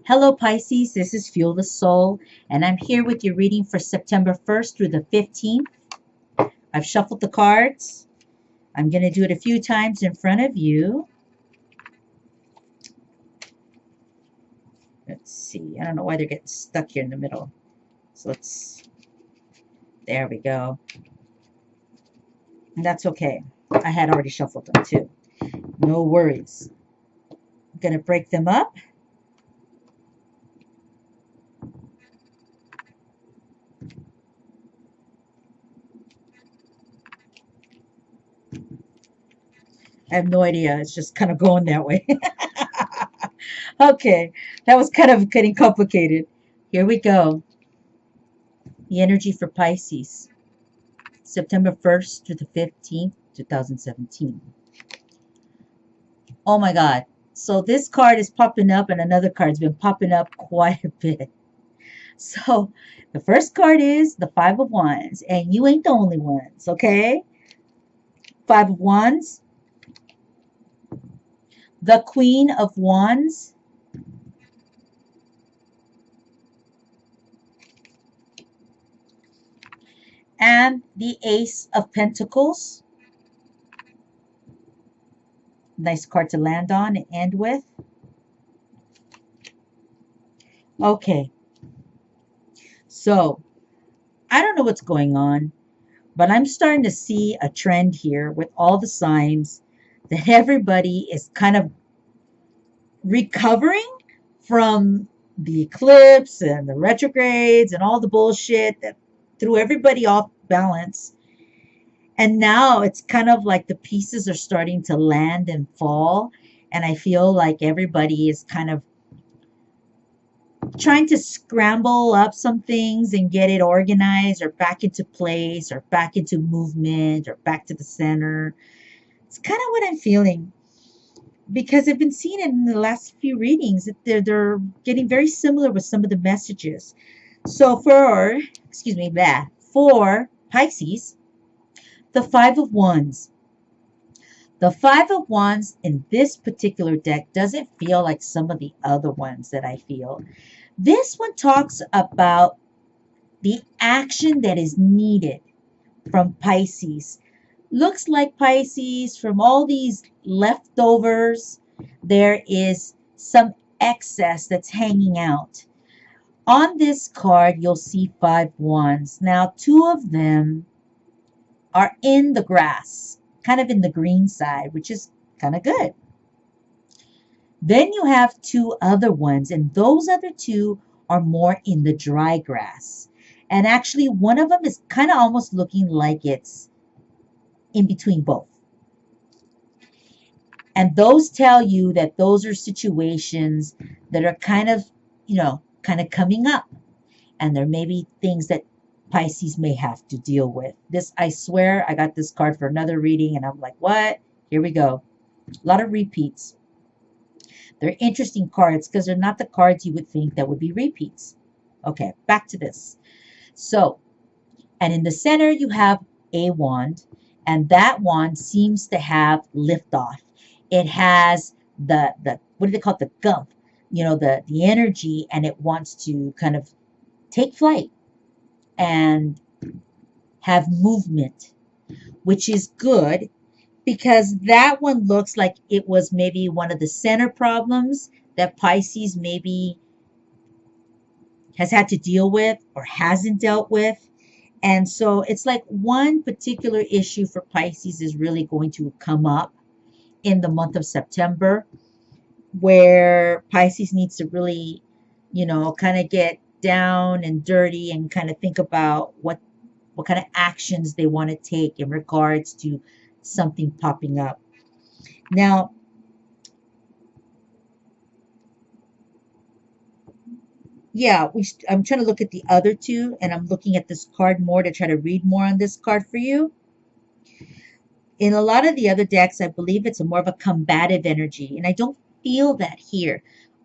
Hello Pisces, this is Fuel the Soul, and I'm here with your reading for September 1st through the 15th. I've shuffled the cards. I'm going to do it a few times in front of you. Let's see. I don't know why they're getting stuck here in the middle. So there we go. And that's okay. I had already shuffled them too. No worries. I'm going to break them up. I have no idea. It's just kind of going that way. Okay, that was kind of getting complicated. Here we go. The energy for Pisces, September 1st to the 15th, 2017. Oh my God. So this card is popping up and another card's been popping up quite a bit. So the first card is the Five of Wands, and you ain't the only ones, okay? Five of Wands, the Queen of Wands, and the Ace of Pentacles. Nice card to land on and end with. Okay. So, I don't know what's going on, but I'm starting to see a trend here with all the signs that everybody is kind of recovering from the eclipse and the retrogrades and all the bullshit that threw everybody off balance. And now it's kind of like the pieces are starting to land and fall. And I feel like everybody is kind of trying to scramble up some things and get it organized or back into place or back into movement or back to the center. It's kind of what I'm feeling, because I've been seeing it in the last few readings that they're getting very similar with some of the messages. So for Pisces, the Five of Wands. The Five of Wands in this particular deck doesn't feel like some of the other ones that I feel. This one talks about the action that is needed from Pisces. Looks like Pisces, from all these leftovers, there is some excess that's hanging out. On this card, you'll see Five Wands. Now, two of them are in the grass, kind of in the green side, which is kind of good. Then you have two other ones, and those other two are more in the dry grass. And actually, one of them is kind of almost looking like it's in between both. And those tell you that those are situations that are kind of, kind of coming up. And there may be things that Pisces may have to deal with. This, I swear, I got this card for another reading, and I'm like, what? Here we go. A lot of repeats. They're interesting cards because they're not the cards you would think that would be repeats. Okay, back to this. So, and in the center, you have a wand, and that wand seems to have liftoff. It has the what do they call it? The gump, the energy, and it wants to kind of take flight and have movement, which is good, because that one looks like it was maybe one of the center problems that Pisces maybe has had to deal with or hasn't dealt with. And so it's like one particular issue for Pisces is really going to come up in the month of September, where Pisces needs to really, kind of get down and dirty and kind of think about what kind of actions they want to take in regards to something popping up. Now, yeah, I'm trying to look at the other two, and I'm looking at this card more to try to read more on this card for you. In a lot of the other decks, I believe it's more of a combative energy, and I don't feel that here.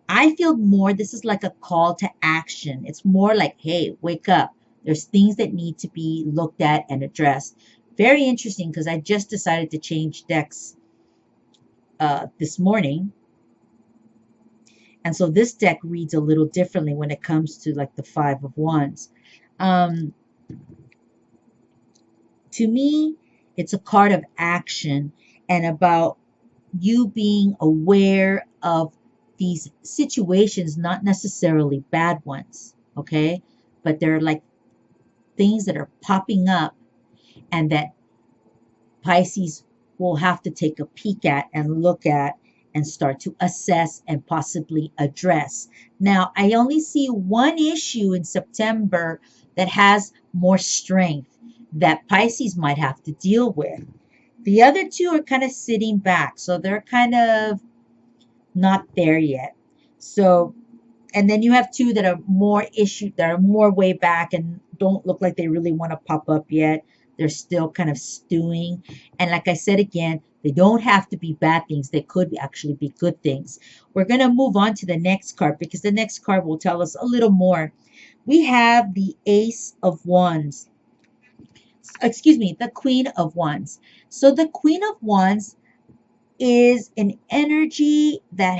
I feel more this is like a call to action. It's more like, hey, wake up. There's things that need to be looked at and addressed. Very interesting, because I just decided to change decks this morning. And so this deck reads a little differently when it comes to like the Five of Wands. Um, to me, it's a card of action and about you being aware of these situations, not necessarily bad ones, okay? But they're like things that are popping up and that Pisces will have to take a peek at and look at and start to assess and possibly address. Now, I only see one issue in September that has more strength that Pisces might have to deal with. The other two are kind of sitting back, so they're kind of not there yet. So, and then you have two that are more issued, that are more way back and don't look like they really want to pop up yet. They're still kind of stewing. And like I said again, they don't have to be bad things. They could actually be good things. We're going to move on to the next card because the next card will tell us a little more. We have the Ace of Wands. Excuse me, the Queen of Wands. So the Queen of Wands is an energy that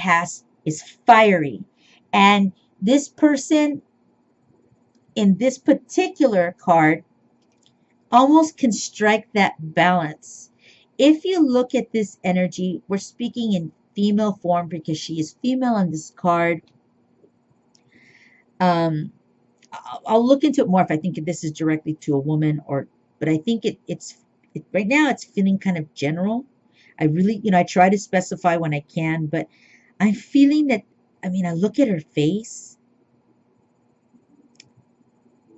is fiery. And this person in this particular card almost can strike that balance. If you look at this energy, we're speaking in female form because she is female on this card. I'll look into it more if I think this is directly to a woman but I think it's right now it's feeling kind of general. I really, I try to specify when I can, but I'm feeling that, I look at her face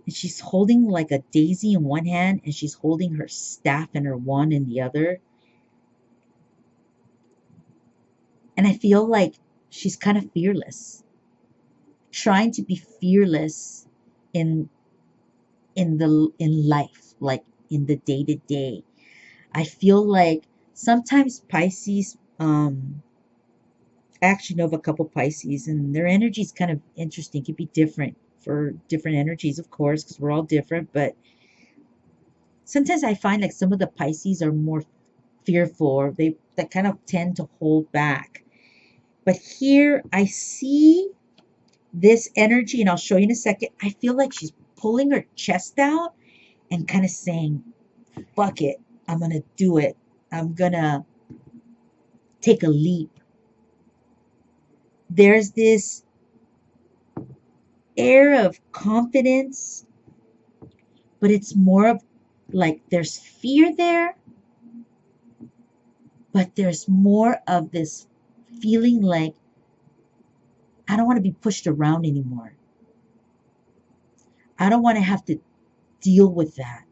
and she's holding like a daisy in one hand and she's holding her staff and her wand in the other. And I feel like she's kind of fearless, trying to be fearless in life, like in the day to day. I feel like sometimes Pisces, I actually know of a couple Pisces and their energy is kind of interesting. It could be different for different energies, of course, because we're all different. But sometimes I find like some of the Pisces are more fearful or they kind of tend to hold back. But here I see this energy, and I'll show you in a second. I feel like she's pulling her chest out and kind of saying, fuck it, I'm going to do it. I'm going to take a leap. There's this air of confidence, but it's more of like there's fear there, but there's more of this feeling like I don't want to be pushed around anymore. I don't want to have to deal with that.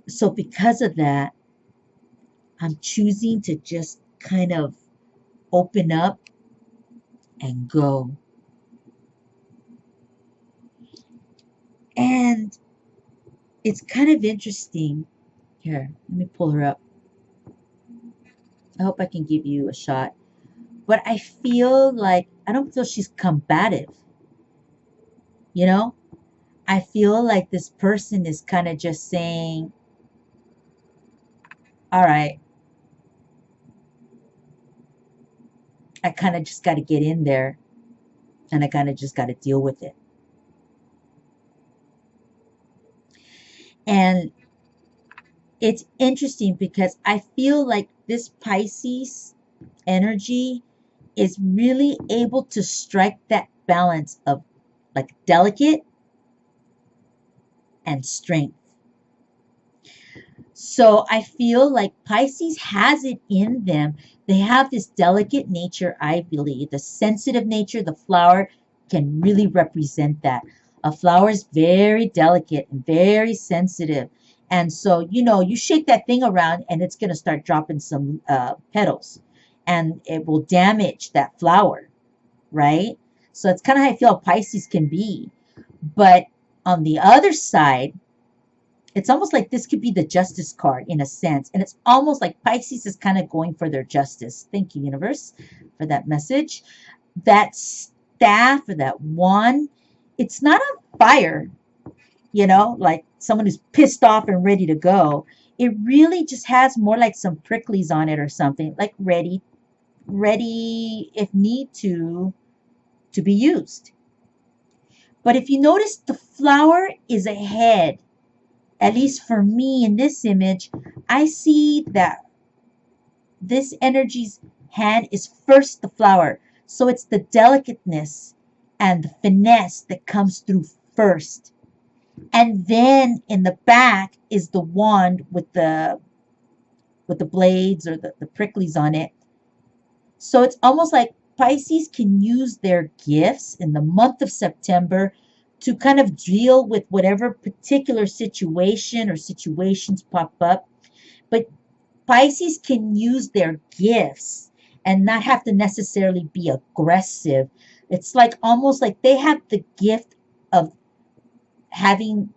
So because of that, I'm choosing to just kind of open up and go. And it's kind of interesting. Here, let me pull her up. I hope I can give you a shot. But I feel like, I don't feel she's combative. You know? I feel like this person is kind of just saying, all right, I kind of just got to get in there and I kind of just got to deal with it. And it's interesting because I feel like this Pisces energy is really able to strike that balance of like delicate and strength. So I feel like Pisces has it in them. They have this delicate nature, I believe. The sensitive nature, the flower can really represent that. A flower is very delicate and very sensitive. And so, you shake that thing around and it's going to start dropping some petals. And it will damage that flower, right? So it's kind of how I feel Pisces can be. But on the other side, it's almost like this could be the justice card in a sense. And it's almost like Pisces is kind of going for their justice. Thank you, universe, for that message. That staff or that wand, it's not on fire, like someone who's pissed off and ready to go. it really just has more like some pricklies on it or something, like ready if need to be used. But if you notice, the flower is ahead. At least for me in this image, I see that this energy's hand is first the flower. So it's the delicateness and the finesse that comes through first. And then in the back is the wand with the blades or the pricklies on it. So it's almost like Pisces can use their gifts in the month of September to kind of deal with whatever particular situation or situations pop up. But Pisces can use their gifts and not have to necessarily be aggressive. It's like almost like they have the gift of having,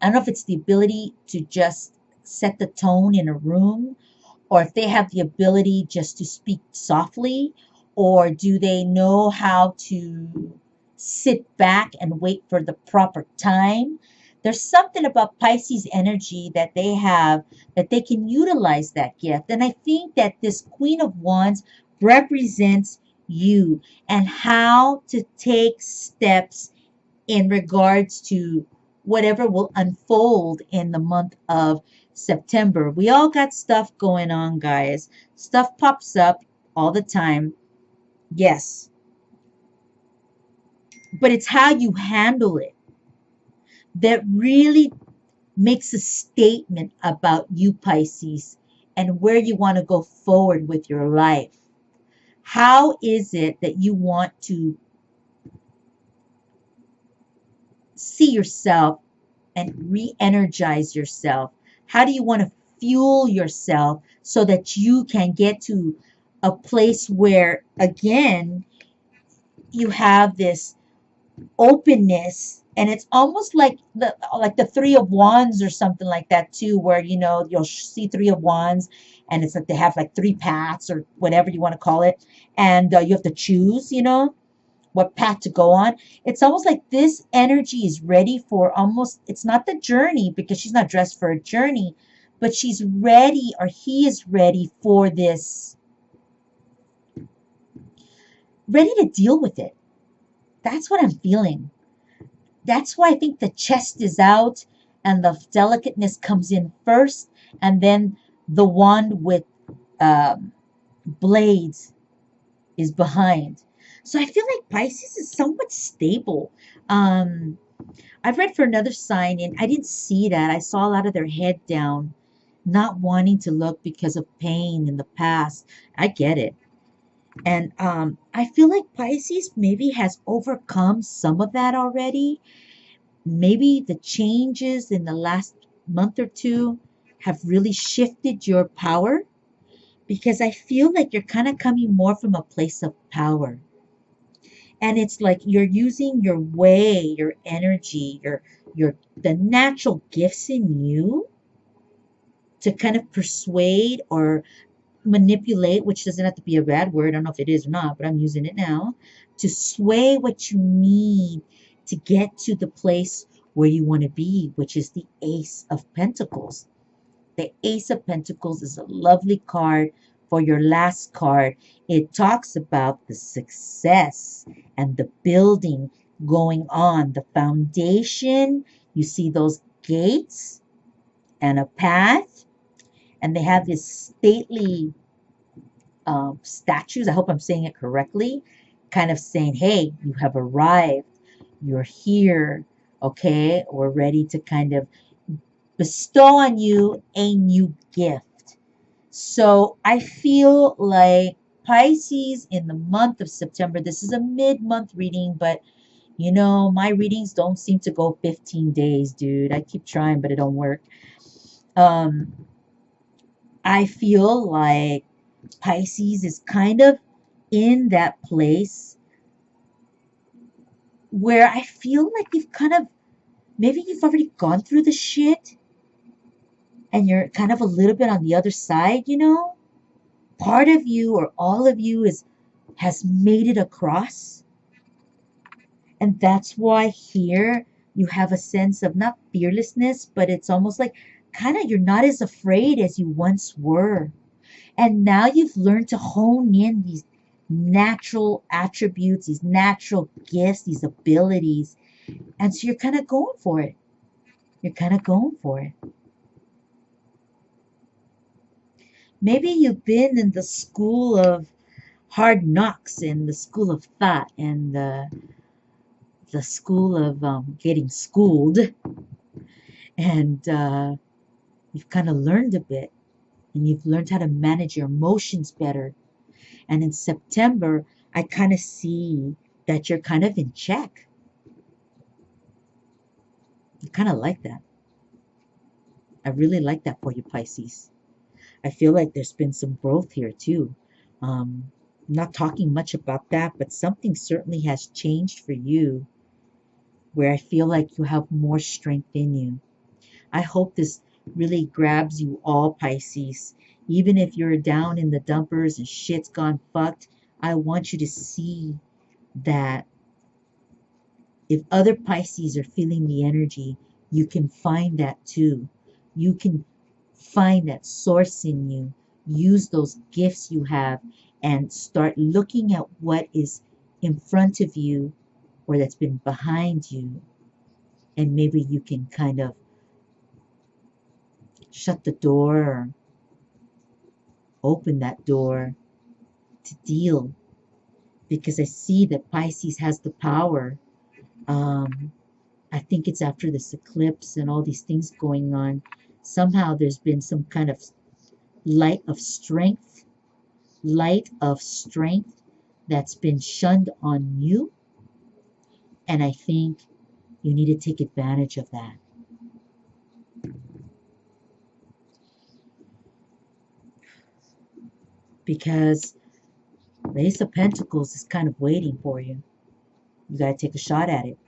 I don't know if it's the ability to just set the tone in a room, or if they have the ability just to speak softly, or do they know how to sit back and wait for the proper time. There's something about Pisces energy that they have, that they can utilize that gift. And I think that this Queen of Wands represents you and how to take steps in regards to whatever will unfold in the month of September. We all got stuff going on, guys. Stuff pops up all the time. Yes. But it's how you handle it that really makes a statement about you, Pisces, and where you want to go forward with your life. How is it that you want to see yourself and re-energize yourself? How do you want to fuel yourself so that you can get to a place where, again, you have this openness, and it's almost like the Three of Wands or something like that too, where you'll see Three of Wands, and it's like they have like three paths or whatever you want to call it, and you have to choose, what path to go on. It's almost like this energy is ready for almost, it's not the journey because she's not dressed for a journey, but she's ready, or he is ready for this, ready to deal with it. That's what I'm feeling. That's why I think the chest is out and the delicateness comes in first, and then the wand with blades is behind. So I feel like Pisces is somewhat stable. I've read for another sign, and I didn't see that. I saw a lot of their head down, not wanting to look because of pain in the past. I get it. And I feel like Pisces maybe has overcome some of that already. Maybe the changes in the last month or two have really shifted your power, because I feel like you're kind of coming more from a place of power. And it's like you're using your way, your energy, your the natural gifts in you to kind of persuade or manipulate, which doesn't have to be a bad word. I don't know if it is or not, but I'm using it now, to sway what you need to get to the place where you want to be, which is the Ace of Pentacles. The Ace of Pentacles is a lovely card for your last card. It talks about the success and the building going on, the foundation. You see those gates and a path, and they have this stately statues. I hope I'm saying it correctly. Kind of saying, hey, you have arrived. You're here. Okay, we're ready to kind of bestow on you a new gift. So I feel like Pisces in the month of September, this is a mid-month reading, but my readings don't seem to go 15 days, dude. I keep trying, but it don't work. I feel like Pisces is kind of in that place where I feel like maybe you've already gone through the shit and you're kind of a little bit on the other side, Part of you or all of you has made it across. And that's why here you have a sense of not fearlessness, but it's almost like kind of, you're not as afraid as you once were. And now you've learned to hone in these natural attributes, these natural gifts, these abilities. And so you're kind of going for it. You're kind of going for it. Maybe you've been in the school of hard knocks and the school of thought and the school of getting schooled. And you've kind of learned a bit. And you've learned how to manage your emotions better. And in September, I kind of see that you're kind of in check. I kind of like that. I really like that for you, Pisces. I feel like there's been some growth here too. I'm not talking much about that, but something certainly has changed for you where I feel like you have more strength in you. I hope this really grabs you all, Pisces. Even if you're down in the dumpers and shit's gone fucked, I want you to see that if other Pisces are feeling the energy, you can find that too. You can find that source in you. Use those gifts you have and start looking at what is in front of you or that's been behind you. And maybe you can kind of shut the door or open that door to deal. Because I see that Pisces has the power. I think it's after this eclipse and all these things going on. Somehow there's been some kind of light of strength that's been shunned on you. And I think you need to take advantage of that. Because the Ace of Pentacles is kind of waiting for you. You got to take a shot at it.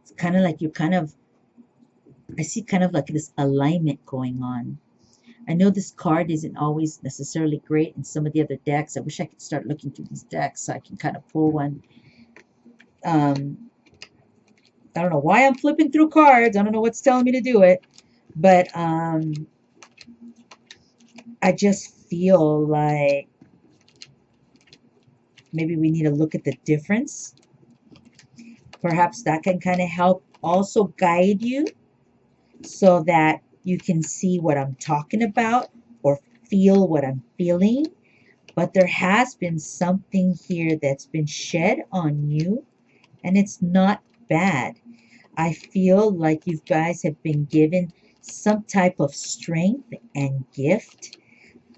It's kind of like I see kind of like this alignment going on. I know this card isn't always necessarily great in some of the other decks. I wish I could start looking through these decks so I can kind of pull one. I don't know why I'm flipping through cards. I don't know what's telling me to do it. But I just feel like maybe we need to look at the difference. Perhaps that can kind of help also guide you so that you can see what I'm talking about or feel what I'm feeling. But there has been something here that's been shed on you, and it's not bad. I feel like you guys have been given some type of strength and gift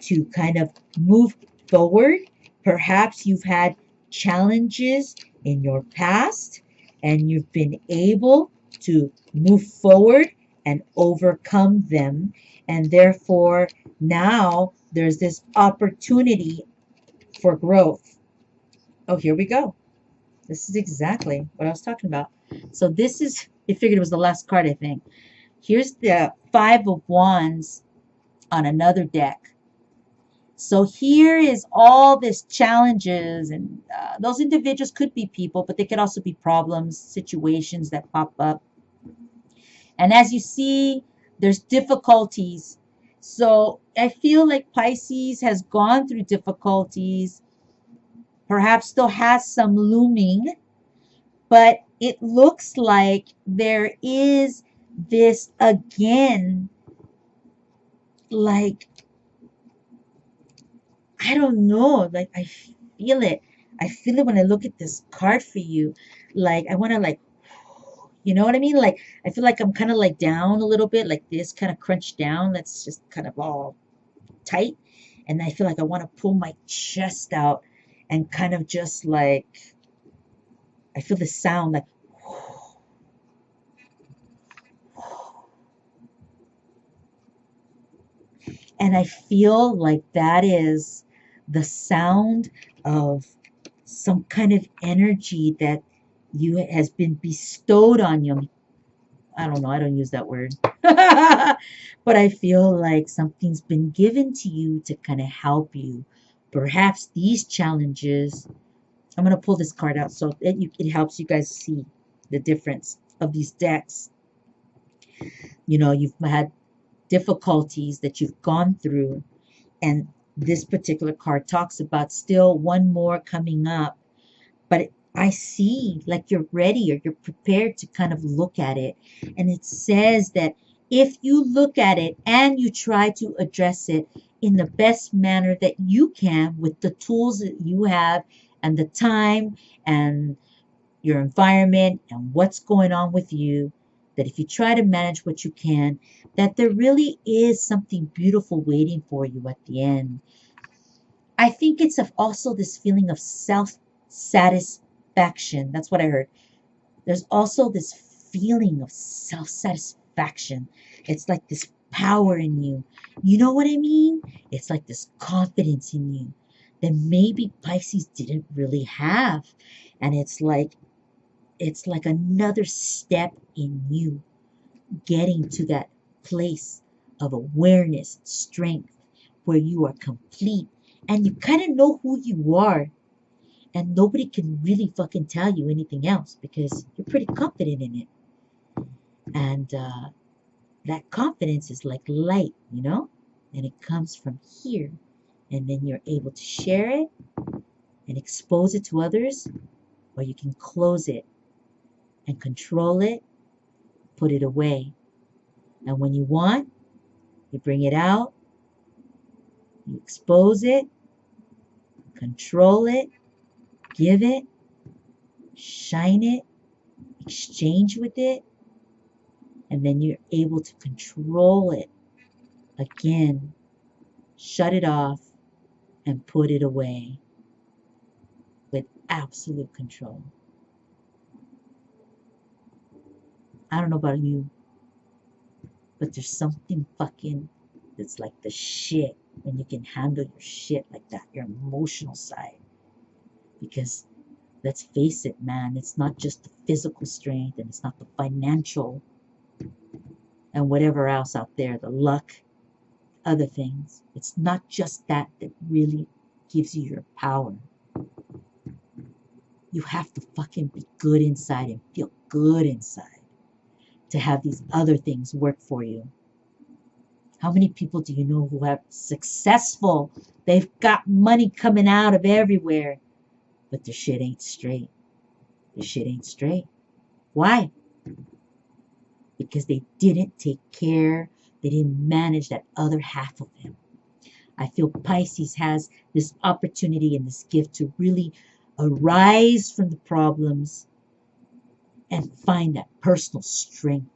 to kind of move forward. Perhaps you've had challenges in your past and you've been able to move forward and overcome them. And therefore, now there's this opportunity for growth. Oh, here we go. This is exactly what I was talking about. So this is, I figured it was the last card, I think. Here's the Five of Wands on another deck. So here is all this challenges, and those individuals could be people, but they could also be problems, situations that pop up. And as you see, there's difficulties. So I feel like Pisces has gone through difficulties, perhaps still has some looming, but it looks like there is this again, like, I don't know, like I feel it. I feel it when I look at this card for you. Like I want to like, you know what I mean? Like I feel like I'm kind of like down a little bit, like this kind of crunched down. That's just kind of all tight. And I feel like I want to pull my chest out and kind of just like, I feel the sound like, and I feel like that is the sound of some kind of energy that you has been bestowed on you. I don't know. I don't use that word. But I feel like something's been given to you to kind of help you. Perhaps these challenges, I'm going to pull this card out so it helps you guys see the difference of these decks. You know, you've had difficulties that you've gone through, and this particular card talks about still one more coming up. But I see like you're ready or you're prepared to kind of look at it. And it says that if you look at it and you try to address it in the best manner that you can with the tools that you have and the time and your environment and what's going on with you, that if you try to manage what you can, that there really is something beautiful waiting for you at the end. I think it's also this feeling of self satisfaction. That's what I heard. There's also this feeling of self satisfaction. It's like this power in you. You know what I mean? It's like this confidence in you that maybe Pisces didn't really have. And it's like another step in you getting to that place of awareness, strength, where you are complete and you kind of know who you are, and nobody can really fucking tell you anything else because you're pretty confident in it. And that confidence is like light, you know, and it comes from here, and then you're able to share it and expose it to others, or you can close it and control it, put it away. And when you want, you bring it out, you expose it, control it, give it, shine it, exchange with it, and then you're able to control it again, shut it off, and put it away with absolute control. I don't know about you, but there's something fucking that's like the shit when you can handle your shit like that, your emotional side. Because let's face it, man, it's not just the physical strength and it's not the financial and whatever else out there, the luck, other things. It's not just that that really gives you your power. You have to fucking be good inside and feel good inside to have these other things work for you. How many people do you know who have successful, they've got money coming out of everywhere, but their shit ain't straight. Their shit ain't straight. Why? Because they didn't take care, they didn't manage that other half of them. I feel Pisces has this opportunity and this gift to really arise from the problems and find that personal strength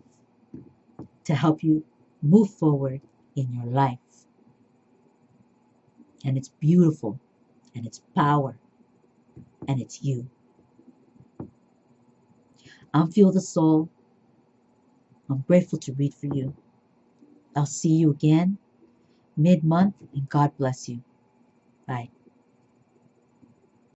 to help you move forward in your life. And it's beautiful, and it's power, and it's you. I'm Feel the Soul. I'm grateful to read for you. I'll see you again mid-month, and God bless you. Bye.